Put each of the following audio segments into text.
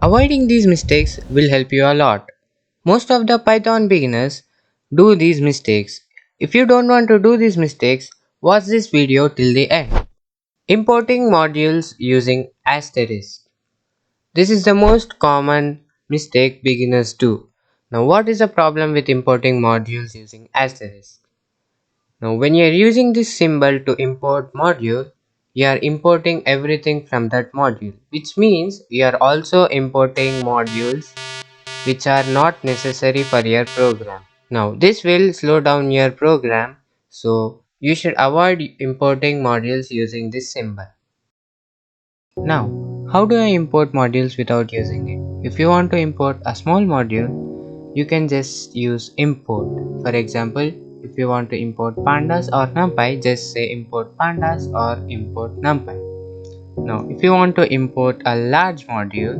Avoiding these mistakes will help you a lot. Most of the Python beginners do these mistakes. If you don't want to do these mistakes, watch this video till the end. Importing modules using asterisk. This is the most common mistake beginners do. Now what is the problem with importing modules using asterisk? Now when you are using this symbol to import module, you are importing everything from that module, which means you are also importing modules which are not necessary for your program. Now this will slow down your program, so you should avoid importing modules using this symbol. Now, how do I import modules without using it? If you want to import a small module, you can just use import. For example, if you want to import pandas or numpy, just say import pandas or import numpy. Now, if you want to import a large module,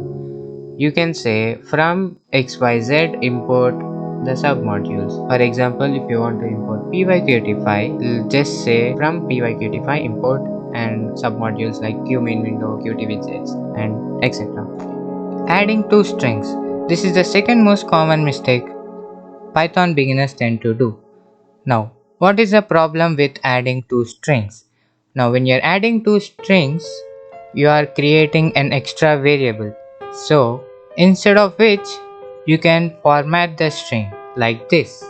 you can say from xyz import the submodules. For example, if you want to import pyqt5, just say from pyqt5 import and submodules like qmain window, qt widgets, and etc. Adding two strings. This is the second most common mistake Python beginners tend to do. Now, what is the problem with adding two strings? Now, when you're adding two strings, you are creating an extra variable. So, instead of which, you can format the string like this.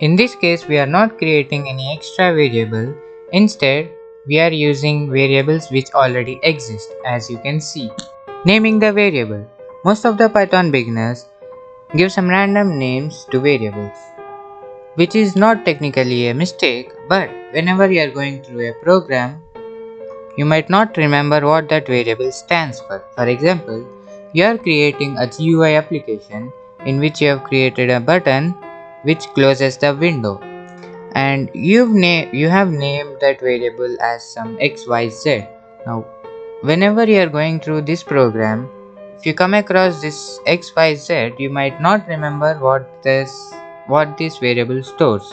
In this case, we are not creating any extra variable. Instead, we are using variables which already exist, as you can see. Naming the variable. Most of the Python beginners give some random names to variables, which is not technically a mistake, but whenever you are going through a program, you might not remember what that variable stands for. For example, you are creating a GUI application in which you have created a button which closes the window, and you have named that variable as some XYZ. Now, whenever you are going through this program, if you come across this XYZ, you might not remember what this variable stores.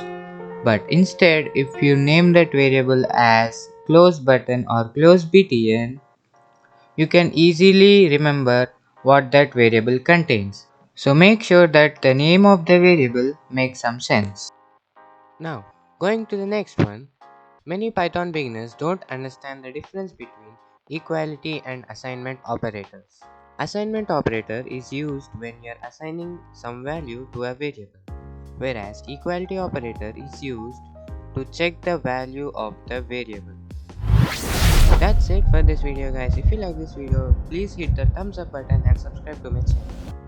But instead, if you name that variable as close button or close btn, you can easily remember what that variable contains. So make sure that the name of the variable makes some sense. Now, going to the next one, many Python beginners don't understand the difference between equality and assignment operators. Assignment operator is used when you are assigning some value to a variable, whereas equality operator is used to check the value of the variable. That's it for this video, guys. If you like this video, please hit the thumbs up button and subscribe to my channel.